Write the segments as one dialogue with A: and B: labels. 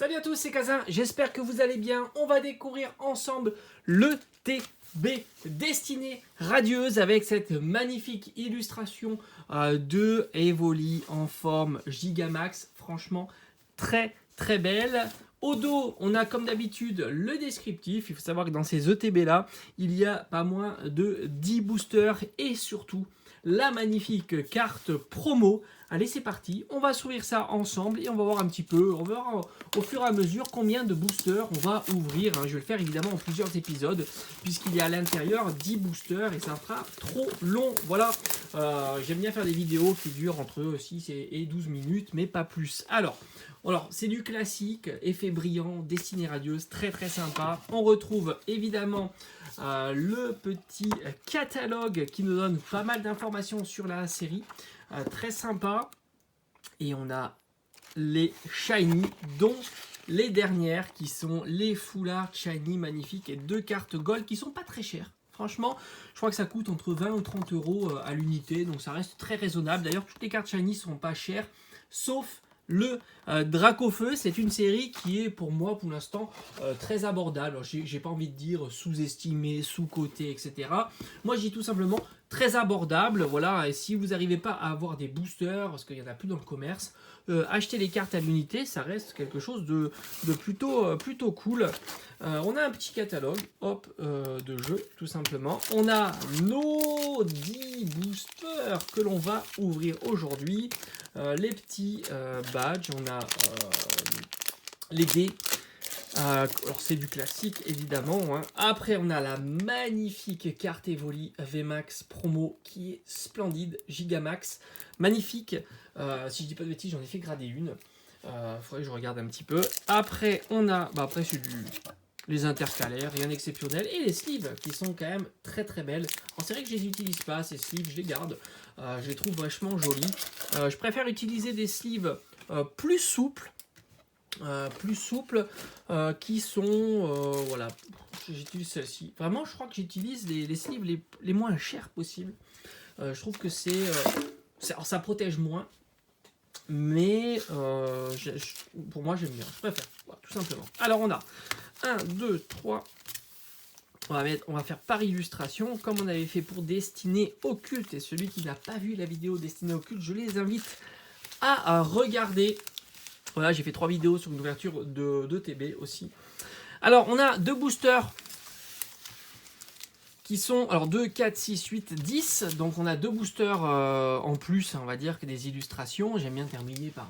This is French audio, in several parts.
A: Salut à tous, c'est Kazin, j'espère que vous allez bien. On va découvrir ensemble le TB Destinée Radieuse avec cette magnifique illustration de Evoli en forme Gigamax. Franchement, très belle. Au dos, on a comme d'habitude le descriptif. Il faut savoir que dans ces ETB là, il y a pas moins de 10 boosters et surtout la magnifique carte promo. Allez, c'est parti, on va s'ouvrir ça ensemble et on va voir un petit peu, on va voir au fur et à mesure combien de boosters on va ouvrir. Je vais le faire évidemment en plusieurs épisodes puisqu'il y a à l'intérieur 10 boosters et ça fera trop long. Voilà, j'aime bien faire des vidéos qui durent entre 6 et 12 minutes, mais pas plus. Alors c'est du classique, effet brillant, destinée radieuse, très sympa. On retrouve évidemment le petit catalogue qui nous donne pas mal d'informations sur la série. Très sympa. Et on a les shiny, dont les dernières qui sont les foulards shiny magnifiques et 2 cartes gold qui sont pas très chères. Franchement, je crois que ça coûte entre 20 ou 30 euros à l'unité, donc ça reste très raisonnable. D'ailleurs, toutes les cartes shiny sont pas chères, sauf le Dracofeu. C'est une série qui est pour moi pour l'instant très abordable. J'ai pas envie de dire sous-estimé, sous-coté, etc. Moi je dis tout simplement très abordable. Voilà, et si vous n'arrivez pas à avoir des boosters, parce qu'il n'y en a plus dans le commerce, acheter les cartes à l'unité, ça reste quelque chose de plutôt cool. On a un petit catalogue de jeu, tout simplement. On a nos 10 boosters que l'on va ouvrir aujourd'hui. Les petits badges, on a les dés. Alors c'est du classique évidemment. Après on a la magnifique carte Evoli VMAX promo qui est splendide, Gigamax, magnifique. Si je dis pas de bêtises, j'en ai fait grader une. Faudrait que je regarde un petit peu. Après on a, après c'est les intercalaires, rien d'exceptionnel, et les sleeves qui sont quand même très belles. Alors c'est vrai que je les utilise pas ces sleeves, je les garde. Je les trouve vachement jolis. Je préfère utiliser des sleeves plus souples. Qui sont voilà, j'utilise celle-ci. Vraiment, je crois que j'utilise les sleeves les moins chers possibles. Je trouve que alors, ça protège moins, mais pour moi j'aime bien. Je préfère, voilà, tout simplement. Alors on a 1, 2, 3. On va faire par illustration, comme on avait fait pour Destinée Occulte. Et celui qui n'a pas vu la vidéo Destinée Occulte, je les invite à regarder. Voilà, j'ai fait 3 vidéos sur une ouverture de TB aussi. Alors, on a 2 boosters qui sont, alors 2, 4, 6, 8, 10. Donc, on a 2 boosters en plus, on va dire, que des illustrations. J'aime bien terminer par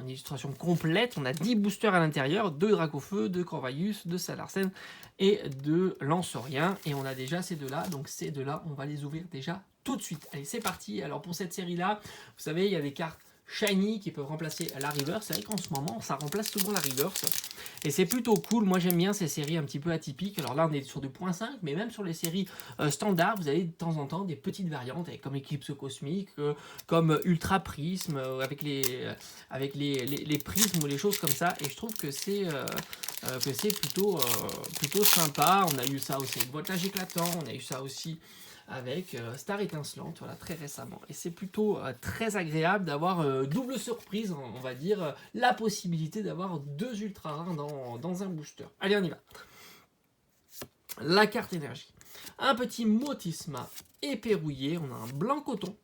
A: une illustration complète. On a 10 boosters à l'intérieur, 2 Dracofeu, 2 Corvalius, 2 Salarsen et 2 Lanceurien. Et on a déjà ces deux-là. Donc, ces deux-là, on va les ouvrir déjà tout de suite. Allez, c'est parti. Alors, pour cette série-là, vous savez, il y a des cartes shiny qui peuvent remplacer la reverse. C'est vrai qu'en ce moment ça remplace souvent la reverse et c'est plutôt cool. Moi j'aime bien ces séries un petit peu atypiques. Alors là on est sur du point 5, mais même sur les séries standards vous avez de temps en temps des petites variantes comme Éclipse Cosmique, comme Ultra Prisme, avec les prismes ou les choses comme ça, et je trouve que c'est plutôt sympa. On a eu ça aussi avec Voltage Éclatant, on a eu ça aussi avec Star Étincelante, voilà, très récemment. Et c'est plutôt très agréable d'avoir double surprise, on va dire, la possibilité d'avoir 2 ultra rares dans un booster. Allez, on y va. La carte énergie. Un petit Motisma épérouillé, on a un blanc coton,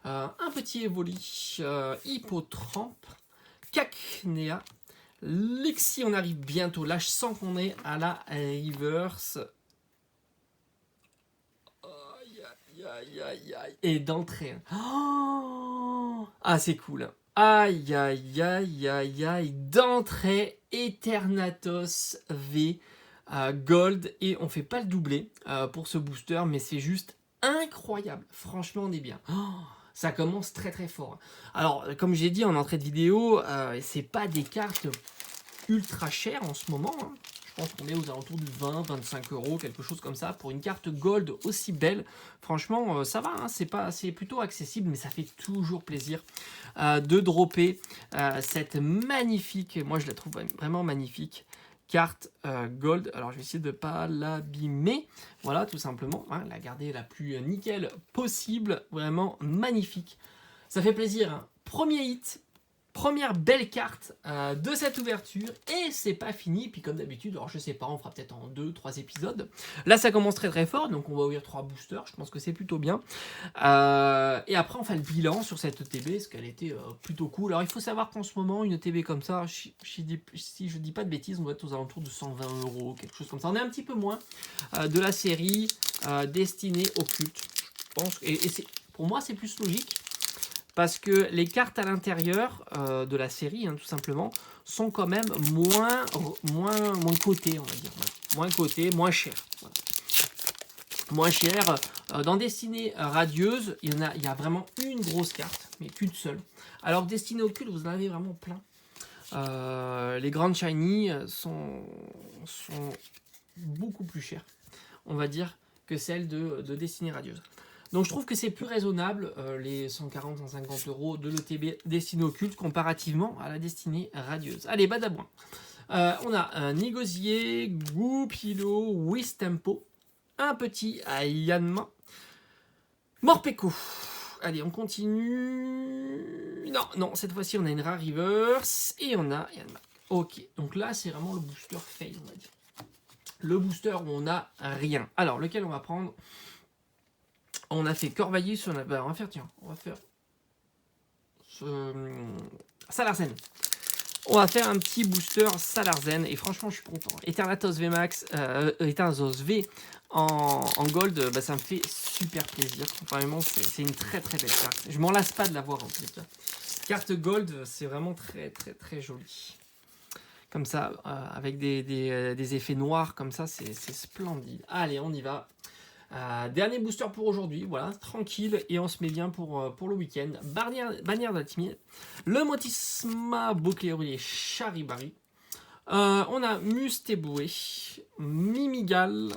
A: un petit Evoli, Hippotrampe, Cacnea, Lexi, on arrive bientôt. Là, je sens qu'on est à la reverse. Et d'entrée. Oh, ah, c'est cool. Aïe. D'entrée, Eternatus V Gold. Et on fait pas le doublé pour ce booster, mais c'est juste incroyable. Franchement, on est bien. Oh, ça commence très fort. Alors, comme j'ai dit en entrée de vidéo, c'est pas des cartes ultra chères en ce moment. Je pense qu'on est aux alentours de 20-25 euros, quelque chose comme ça, pour une carte gold aussi belle. Franchement, ça va, c'est plutôt accessible, mais ça fait toujours plaisir de dropper cette magnifique, moi je la trouve vraiment magnifique, carte gold. Alors je vais essayer de ne pas l'abîmer, voilà, tout simplement, la garder la plus nickel possible, vraiment magnifique. Ça fait plaisir, hein. Premier hit, première belle carte de cette ouverture et c'est pas fini. Puis comme d'habitude, alors je sais pas, on fera peut-être en 2-3 épisodes. Là ça commence très très fort, donc on va ouvrir 3 boosters, je pense que c'est plutôt bien. Et après on fait le bilan sur cette ETB, parce qu'elle était plutôt cool. Alors il faut savoir qu'en ce moment, une ETB comme ça, si je dis pas de bêtises, on doit être aux alentours de 120 €, quelque chose comme ça. On est un petit peu moins de la série destinée au culte. Je pense, et pour moi c'est plus logique. Parce que les cartes à l'intérieur de la série, tout simplement, sont quand même moins cotées, on va dire. Voilà. Moins cotées, moins chères. Voilà. Moins chères. Dans Destinée Radieuse, il y a vraiment une grosse carte, mais qu'une seule. Alors que Destinée Occulte, vous en avez vraiment plein. Les grandes shiny sont beaucoup plus chères, on va dire, que celles de Destinée Radieuse. Donc je trouve que c'est plus raisonnable, les 140-150 € de l'ETB Destinée Occulte comparativement à la Destinée Radieuse. Allez, badabouin. On a un Négosier, Goupilo, Wistempo, un petit Yanma, Morpeko. Allez, on continue. Non, cette fois-ci on a une rare reverse et on a Yanma. Ok, donc là c'est vraiment le booster fail, on va dire. Le booster où on a rien. Alors, lequel on va prendre? On a fait Corvaillis, on va faire Salarzen. On va faire un petit booster Salarzen et franchement je suis content. Eternatus VMAX, Eternatus V en gold, ça me fait super plaisir. Vraiment c'est une très très belle carte. Je m'en lasse pas de l'avoir en tout cas. Carte gold, c'est vraiment très très très joli. Comme ça, avec des effets noirs comme ça, c'est splendide. Allez, on y va. Dernier booster pour aujourd'hui, voilà, tranquille, et on se met bien pour le week-end. Bannière d'Altimir, le Motisma Bouclier Charibari. On a Mustéboué, Mimigal.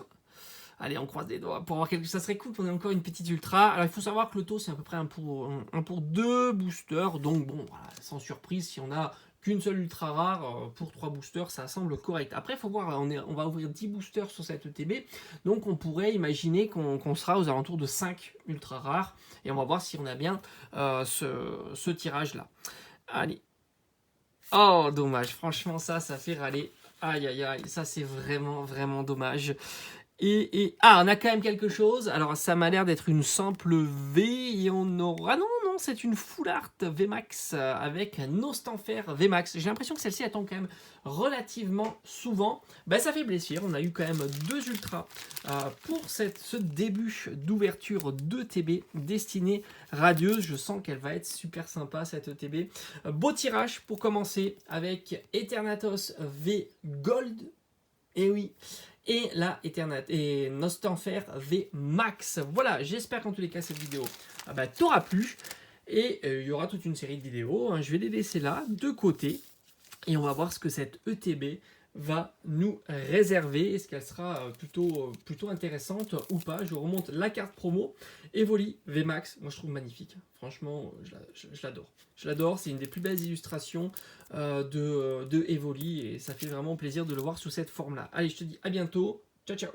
A: Allez, on croise les doigts pour voir quelque chose. Ça serait cool qu'on ait encore une petite ultra. Alors, il faut savoir que le taux, c'est à peu près un pour 2 boosters. Donc, bon, voilà, sans surprise, si on a qu'une seule ultra rare pour 3 boosters, ça semble correct. Après, il faut voir, on va ouvrir 10 boosters sur cette ETB. Donc, on pourrait imaginer qu'on sera aux alentours de 5 ultra rares. Et on va voir si on a bien ce tirage-là. Allez. Oh, dommage. Franchement, ça fait râler. Aïe, aïe, aïe. Ça, c'est vraiment, vraiment dommage. On a quand même quelque chose. Alors, ça m'a l'air d'être une simple V. Et on aura... Non, c'est une Full Art VMAX avec un Nostanfer VMAX. J'ai l'impression que celle-ci attend quand même relativement souvent. Ça fait plaisir. On a eu quand même 2 ultras pour ce début d'ouverture d'ETB Destinée Radieuse. Je sens qu'elle va être super sympa, cette ETB. Beau tirage pour commencer avec Eternatus V Gold. Et oui. Et là, et Nostanfer V Max. Voilà, j'espère qu'en tous les cas, cette vidéo t'aura plu. Et il y aura toute une série de vidéos. Je vais les laisser là, de côté. Et on va voir ce que cette ETB va nous réserver. Est-ce qu'elle sera plutôt intéressante ou pas? Je remonte la carte promo. Evoli VMAX, moi je trouve magnifique. Franchement, je l'adore. Je l'adore, c'est une des plus belles illustrations de Evoli. Et ça fait vraiment plaisir de le voir sous cette forme-là. Allez, je te dis à bientôt. Ciao, ciao.